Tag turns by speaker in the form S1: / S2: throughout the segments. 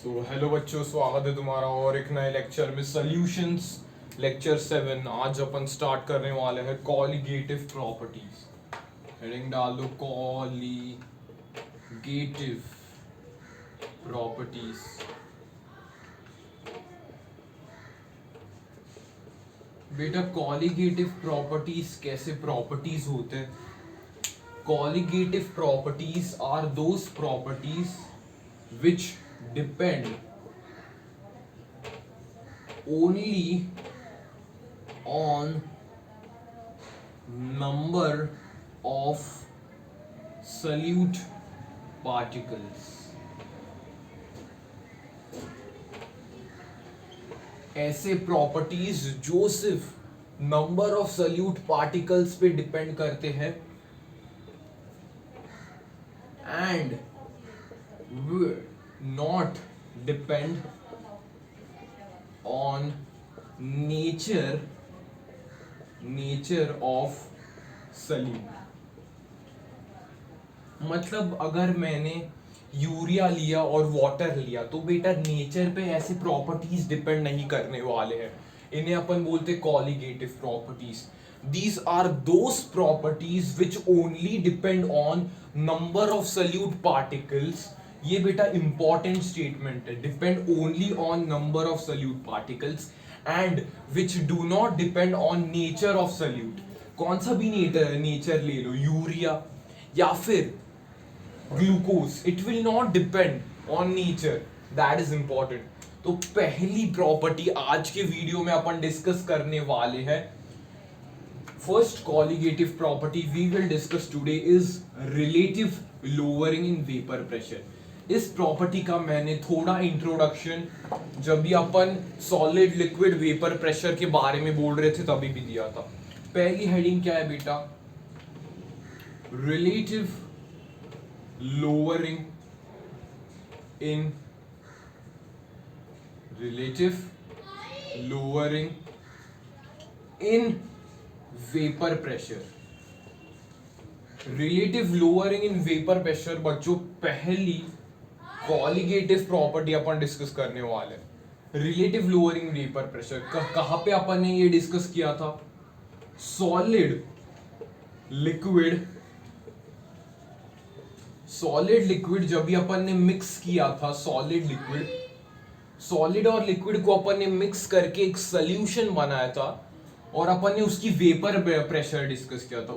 S1: Hello बच्चों, स्वागत है तुम्हारा और एक नए लेक्चर में सॉल्यूशंस लेक्चर 7। आज अपन स्टार्ट करने वाले हैं कॉलिगेटिव प्रॉपर्टीज। हेडिंग डाल दो कॉलिगेटिव प्रॉपर्टीज। बेटा कॉलिगेटिव प्रॉपर्टीज कैसे प्रॉपर्टीज होते हैं? Colligative properties are those properties which depend only on number of solute particles. ऐसे प्रॉपर्टीज जो सिर्फ नंबर ऑफ सल्यूट पार्टिकल्स पे डिपेंड करते हैं and will not depend on nature of solute। मतलब अगर मैंने यूरिया लिया और वाटर लिया तो बेटा नेचर पे ऐसी प्रॉपर्टीज डिपेंड नहीं करने वाले हैं, इन्हें अपन बोलते colligative properties. These are those properties which only depend on number of solute particles। ये बेटा इंपॉर्टेंट स्टेटमेंट है, depend only on number of solute particles and which do not depend on nature of solute। कौन सा भी nature ले लो, urea या फिर glucose, it will not depend on nature, that is important. तो पहली प्रॉपर्टी आज के वीडियो में अपन डिस्कस करने वाले हैं। First colligative property we will discuss today is relative lowering in vapor pressure। इस प्रॉपर्टी का मैंने थोड़ा इंट्रोडक्शन जब भी अपन सॉलिड लिक्विड वेपर प्रेशर के बारे में बोल रहे थे तभी भी दिया था। पहली हेडिंग क्या है बेटा? Relative lowering in vapour pressure. Relative lowering in vapour pressure बच्चों पहली कॉलिगेटिव प्रॉपर्टी अपन डिस्कस करने वाले हैं। रिलेटिव लोअरिंग वेपर प्रेशर कहां पे अपन ने ये डिस्कस किया था? सॉलिड लिक्विड जब भी अपन ने मिक्स किया था, सॉलिड और लिक्विड को अपन ने मिक्स करके एक सॉल्यूशन बनाया था और अपन ने उसकी वेपर प्रेशर डिस्कस किया था,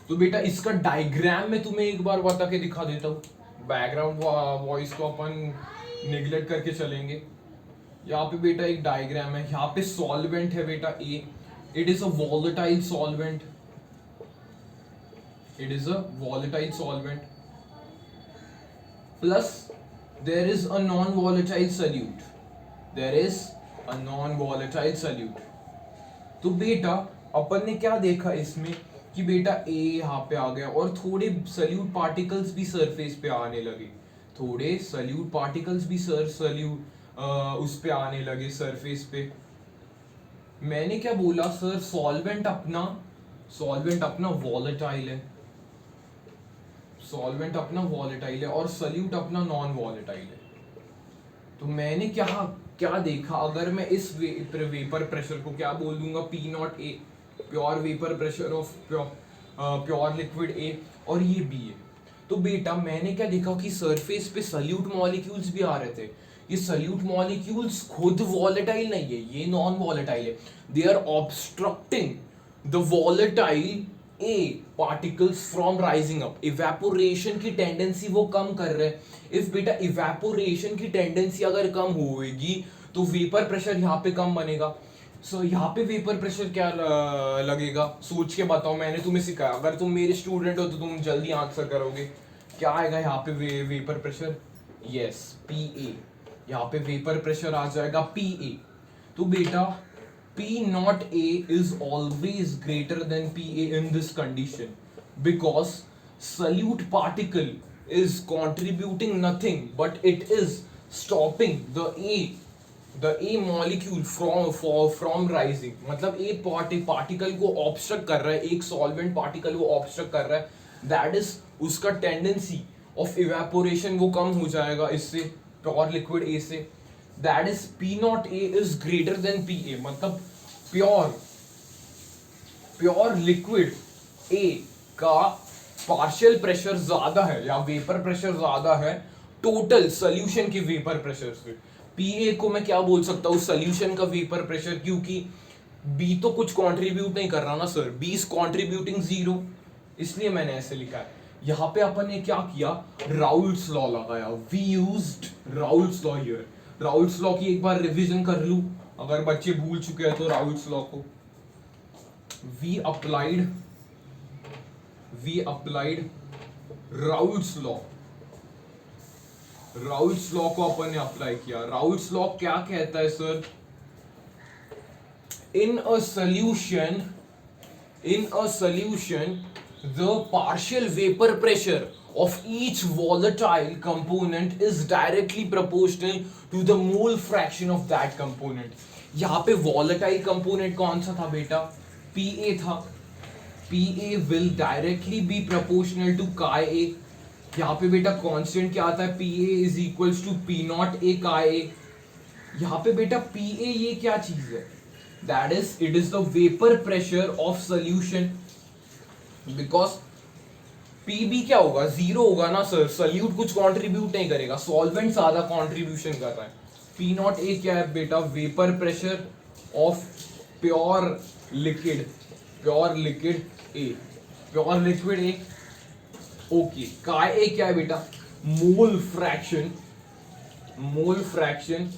S1: तो बेटा इसका डायग्राम में तुम्हें एक बार बता के दिखा देता हूँ। बैकग्राउंड वॉइस को अपन निगलेक्ट करके चलेंगे। यहाँ पे बेटा एक डायग्राम है, यहाँ पे सॉल्वेंट है बेटा A, it is a volatile solvent, plus there is a non volatile solute. तो बेटा अपन ने क्या देखा इसमें कि बेटा ए यहाँ पे आ गया और थोड़े सल्यूट पार्टिकल्स भी सरफेस पे आने लगे, उस पे आने लगे सरफेस पे। मैंने क्या बोला सर? सॉल्वेंट अपना वॉलेटाइल है और सल्यूट अपना नॉन वॉलेटाइल है। तो मैंने क्या देखा, अगर मैं इस वेपर प्रेशर को क्या बोल दूंगा? P naught A, pure vapour pressure of pure liquid A, और ये बी है। तो बेटा मैंने क्या देखा कि सरफेस पे सल्यूट मॉलिक्यूल्स भी आ रहे थे। ये सल्यूट मॉलिक्यूल्स खुद वॉलेटाइल नहीं है, ये नॉन वॉलेटाइल है। They are obstructing the volatile a particles from rising up. Evaporation की टेंडेंसी वो कम कर रहे हैं। इफ बेटा इवेपोरेशन की टेंडेंसी अगर कम होगी तो वेपर प्रेशर यहाँ पे कम बनेगा। सो यहाँ पे वेपर प्रेशर क्या लगेगा? सोच के बताओ, मैंने तुम्हें सिखाया, अगर तुम मेरे स्टूडेंट हो तो तुम जल्दी आंसर करोगे। क्या आएगा यहाँ पे vapour pressure? Yes, P A. यहाँ पे वेपर प्रेशर आ जाएगा पी ए। तो बेटा P naught A is always greater than PA in this condition because solute particle is contributing nothing but it is stopping the A molecule from rising। मतलब एक particle को obstruct कर रहा है, एक सॉल्वेंट पार्टिकल को ऑब्स्ट्रक्ट कर रहा है, दैट इज उसका टेंडेंसी ऑफ इवेपोरेशन वो कम हो जाएगा इससे, प्योर लिक्विड ए से। That is P naught A is greater than P A, मतलब प्योर लिक्विड ए का पार्शियल प्रेशर ज्यादा है या वेपर प्रेशर ज्यादा है टोटल सोल्यूशन के वेपर प्रेशर से। पी ए को मैं क्या बोल सकता हूँ, सोल्यूशन का वेपर प्रेशर, क्योंकि बी तो कुछ कंट्रीब्यूट नहीं कर रहा ना सर, बी इज कंट्रीब्यूटिंग 0, इसलिए मैंने ऐसे लिखा है। यहाँ पे अपन ने क्या किया, राउल्ट्स लॉ लगाया, we used Raoult's law here. Raoult's law की एक बार रिवीजन कर लूं अगर बच्चे भूल चुके हैं तो। राउल्ट्स लॉ को we applied Raoult's law, Raoult's law को अपन ने अप्लाई किया। राउल्ट्स लॉ क्या कहता है sir, in a solution the partial vapor pressure of each volatile component is directly proportional to the mole fraction of that component। यहाँ पे volatile component कौन सा था बेटा, Pa था। Pa will directly be proportional to Chi A। यहाँ पे बेटा कांस्टेंट क्या आता है, Pa is equals to P naught A Chi A। यहाँ पे बेटा Pa ये क्या चीज है, that is it is the vapor pressure of solution, because Pb क्या होगा, 0 होगा ना सर, सल्यूट कुछ कंट्रीब्यूट नहीं करेगा, सॉल्वेंट ज्यादा कंट्रीब्यूशन कर रहा है। P नॉट ए क्या है बेटा, vapour pressure of pure liquid A, pure liquid A. Okay, काय ए क्या है बेटा, mole fraction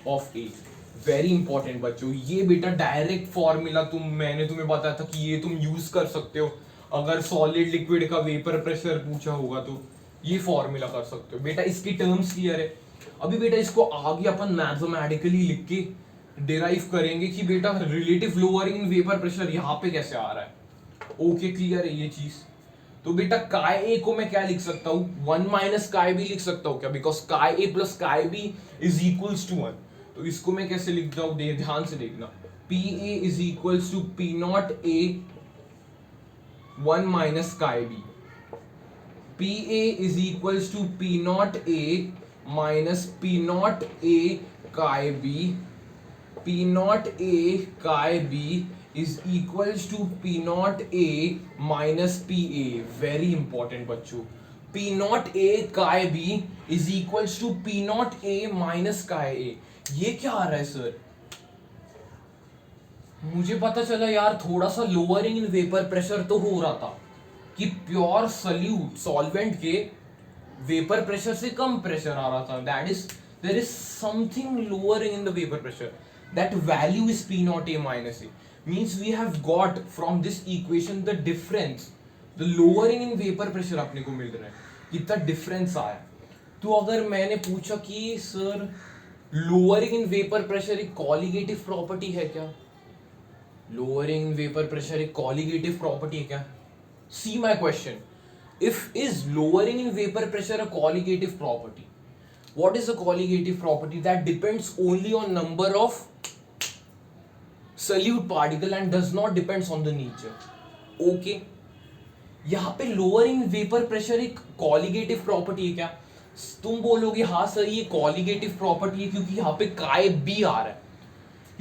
S1: of A. Very important बच्चों, ये बेटा डायरेक्ट फॉर्मूला मैंने तुम्हें बताया था कि ये तुम यूज कर सकते हो अगर सॉलिड लिक्विड का वेपर प्रेशर पूछा होगा तो ये फॉर्मूला कर सकते हो बेटा। इसकी टर्म्स क्लियर है। अभी बेटा इसको आगे अपन मैथमेटिकली लिख के डिराइव करेंगे कि बेटा relative lowering in vapour pressure यहाँ पे कैसे आ रहा है। ओके, क्लियर है ये चीज। तो बेटा काय ए को मैं क्या लिख सकता हूँ, 1 माइनस काय बी लिख सकता हूँ क्या, बिकॉज काय ए प्लस काय बी इज इक्वल्स टू 1। तो इसको मैं कैसे लिखता हूं, ध्यान से देखना, P A is equals to P naught A 1 minus chi B. P A is equals to P naught A minus P naught A chi B. P naught A chi B is equals to P naught A minus P A. Very important बच्चों, P naught A chi B is equals to P naught A minus chi A. ये क्या आ रहा है sir, मुझे पता चला यार थोड़ा सा लोअरिंग इन वेपर प्रेशर तो हो रहा था कि प्योर सॉल्यूट सॉल्वेंट के वेपर प्रेशर से कम प्रेशर आ रहा था। That is there is something lowering in the vapour pressure, that value is P naught A minus A. Means we have got from this equation the difference, the lowering in vapour pressure अपने को मिल रहा है, कितना difference आया। तो अगर मैंने पूछा कि sir lowering in vapour pressure एक कॉलिगेटिव प्रॉपर्टी है क्या, लोअरिंग वेपर प्रेशर एक कॉलिगेटिव प्रॉपर्टी है क्या, see my question, if is lowering in vapour pressure a colligative property, what is a colligative property, that depends only on number of solute particle and does not depends on the nature। Okay, यहाँ पे lowering vapour pressure एक colligative property है क्या, तुम बोलोगे हाँ sir ये colligative property है क्योंकि यहाँ पे काय बी आ रहा है।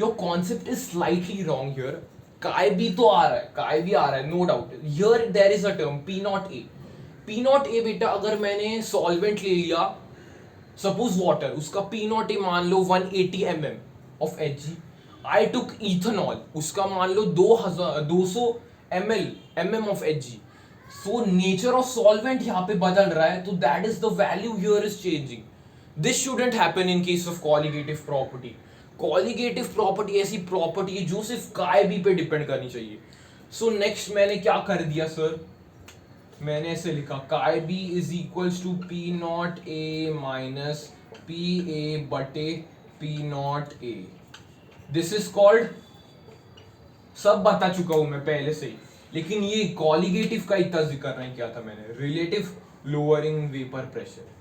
S1: Your concept is slightly wrong here, chi B तो आ रहा है, काय बी आ रहा है, no doubt. Here there is a term P naught A. P naught A बेटा अगर मैंने सॉल्वेंट ले लिया, सपोज वाटर, उसका पी नॉट ए मान लो 180 mm of Hg। I took ethanol, उसका मान लो 200 mm of Hg। So nature of solvent यहाँ पे बदल रहा है, तो that is the value here is changing. This shouldn't happen in case of colligative property. Colligative property ऐसी प्रॉपर्टी है जो सिर्फ काय बी पे डिपेंड करनी चाहिए। सो नेक्स्ट मैंने क्या कर दिया सर, मैंने ऐसे लिखा chi B is equals to P naught A minus P A बटे P naught A. This is called, सब बता चुका हूं मैं पहले से ही, लेकिन ये कॉलिगेटिव का इतना जिक्र नहीं किया था मैंने, रिलेटिव लोअरिंग वेपर प्रेशर।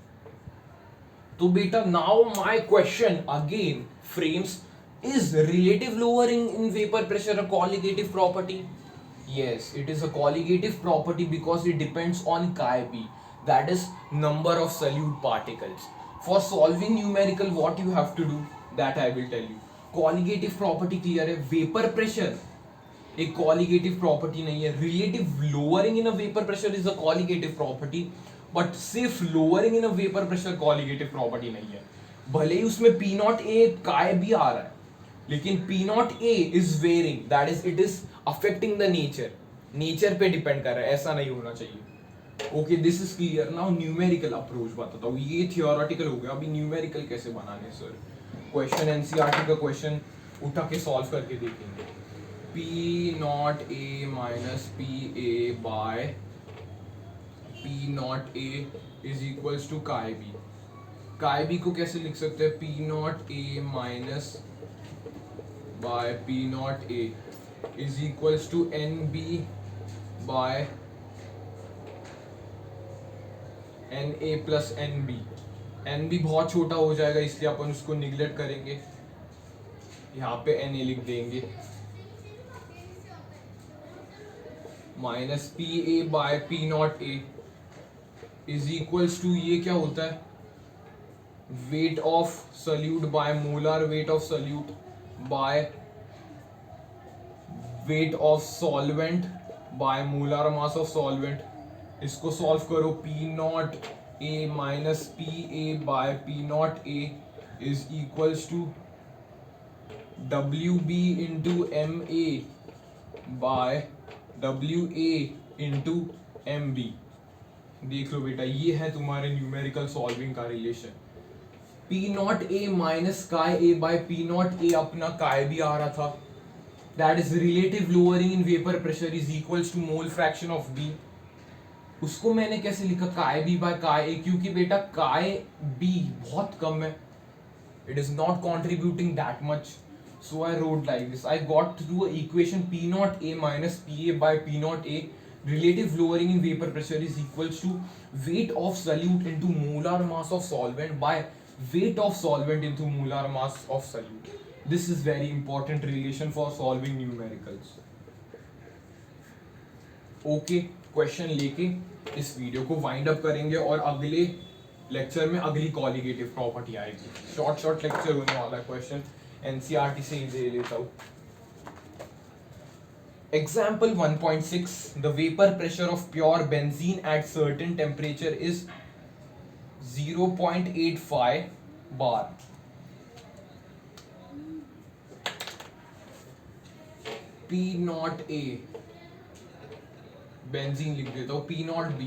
S1: तो बेटा now my question again frames, is relative lowering in vapor pressure a colligative property? Yes, it is a colligative property because it depends on chi b, that is number of solute particles. For solving numerical, what you have to do, that I will tell you. Colligative property clear है. Vapor pressure एक colligative property नहीं है. Relative lowering in a vapor pressure is a colligative property, but सिर्फ lowering in a vapor pressure colligative property नहीं है. भले ही उसमें P naught A काय भी आ रहा है, लेकिन P naught A is varying, that is it is affecting the nature. Nature पे डिपेंड कर रहा है, ऐसा नहीं होना चाहिए. Okay, this is clear. Now numerical approach बताता हूँ. ये थियोरेटिकल हो गया, अभी न्यूमेरिकल कैसे बनाने सर. क्वेश्चन एनसीईआरटी का क्वेश्चन उठा के सॉल्व करके देखेंगे. P naught A minus P A by P naught A is equals to chi B. Chi B को कैसे लिख सकते हैं? P naught A minus by P naught A is equals to NB by NA plus NB. NB बहुत छोटा हो जाएगा, इसलिए अपन उसको निगलेक्ट करेंगे. यहाँ पे NA लिख देंगे. Minus PA by P naught A is equals to, ये क्या होता है? Weight of solute by molar weight of solute by weight of solvent by molar mass of solvent. इसको सॉल्व करो. P naught A minus PA by P naught A is equals to WB into MA by WA into MB. देख लो बेटा, ये है तुम्हारे numerical solving का relation. P naught A minus काय A by P naught A अपना काय भी आ रहा था. That is relative lowering in vapor pressure is equals to mole fraction of B. उसको मैंने कैसे लिखा? काय B by काय A, क्योंकि बेटा काय B बहुत कम है. It is not contributing that much. So I wrote like this. I got to do an equation P naught A minus PA by P naught A. Relative lowering in vapor pressure is equals to weight of solute into molar mass of solvent by weight of solvent into molar mass of solute. This is very important relation for solving numericals. Okay, question लेके इस video को wind up करेंगे और अगले lecture में अगली colligative property आएगी. Short lecture होने वाला है. क्वेश्चन एनसीईआरटी से ही दे लेता हूँ. Example 1.6. The vapor pressure of pure benzene at certain temperature is 0.85 bar. P naught A, benzene लिख देता हूँ. P naught B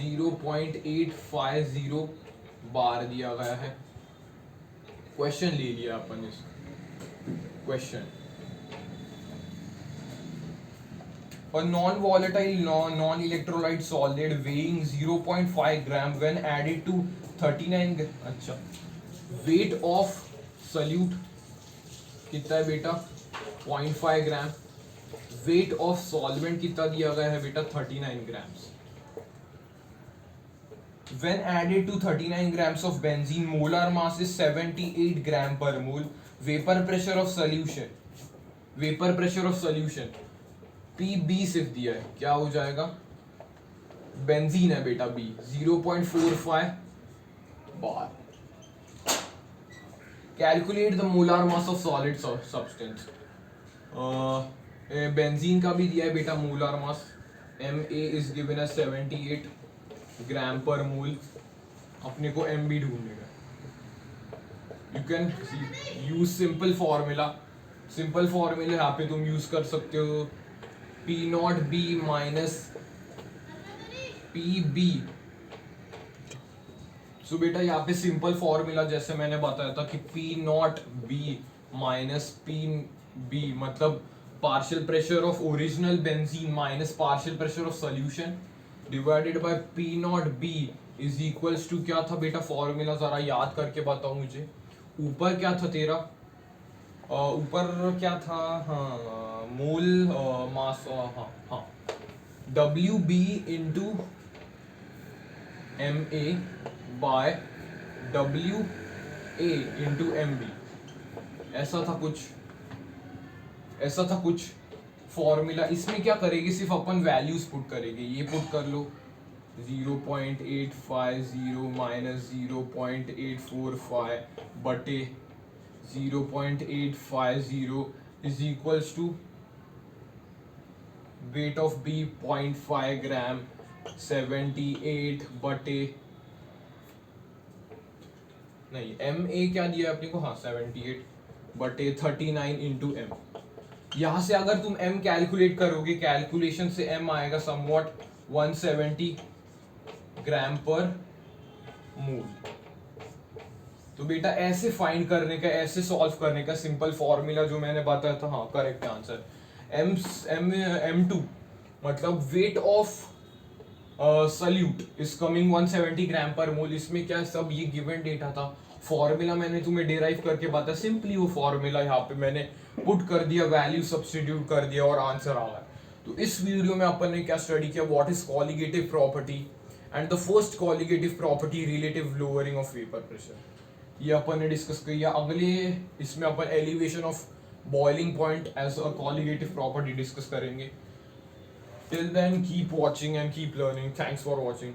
S1: 0.850 बार दिया गया है. क्वेश्चन ले लिया अपन. इस question, a non-volatile non-electrolyte solid weighing 0.5 gram when added to 39 अच्छा weight of solute कितना है बेटा? 0.5 ग्राम. वेट ऑफ सॉल्वेंट कितना दिया गया है बेटा? 39 grams. When added to 39 grams of benzene, molar mass is 78 gram per mole. Vapor pressure of solution, vapor pressure of solution PB सिर्फ दिया है. क्या हो जाएगा? बेंजीन है बेटा B 0.45 bar. Calculate the molar mass of solid substance. Benzene का भी दिया है बेटा molar mass. MA is given as 78 ग्राम पर मोल. अपने को MB ढूंढने का. You can use simple formula. Simple formula यहाँ पे तुम यूज कर सकते हो. P naught B minus PB. सो बेटा यहाँ पे सिंपल फॉर्मूला जैसे मैंने बताया था कि P naught B minus PB मतलब partial pressure of original benzene minus partial pressure of solution divided by P naught B is equals to क्या था बेटा? फॉर्मूला जरा याद करके बताओ मुझे. ऊपर क्या था तेरा? ऊपर क्या था? हाँ, मोल मास. हाँ WB into MA by WA into MB. ऐसा था कुछ फॉर्मूला. इसमें क्या करेगी? सिर्फ अपन वैल्यूज पुट करेंगे. ये पुट कर लो, 0.850 माइनस 0.845 बटे 0.850 is equals to weight of B 0.5 ग्राम 78 बटे नहीं MA क्या दिया अपने को, हाँ 78 बटे 39 इंटू M। यहाँ से अगर तुम M कैलकुलेट करोगे, कैलकुलेशन से M आएगा समवॉट 170 ग्राम पर मोल। तो बेटा ऐसे फाइंड करने का, ऐसे सॉल्व करने का सिंपल फॉर्मूला जो मैंने बताया था, हाँ करेक्ट आंसर M2 मतलब wait of salute is coming 170 ग्राम पर मोल। इसमें क्या सब ये गिवन डेटा था, फॉर्मूला मैंने तुम्हें डिराइव करके बताया, सिंपली वो फॉर्मूला यहाँ पे मैंने पुट कर दिया, वैल्यू सब्स्टिट्यूट कर दिया और आंसर आ गया। तो इस वीडियो में अपन ने क्या स्टडी किया, what is colligative property and the first colligative property relative lowering of vapour pressure, ये अपन ने डिस्कस किया। अगले इसमें अपन elevation of boiling point as a colligative property discuss करेंगे। Till then, keep watching and keep learning. Thanks for watching.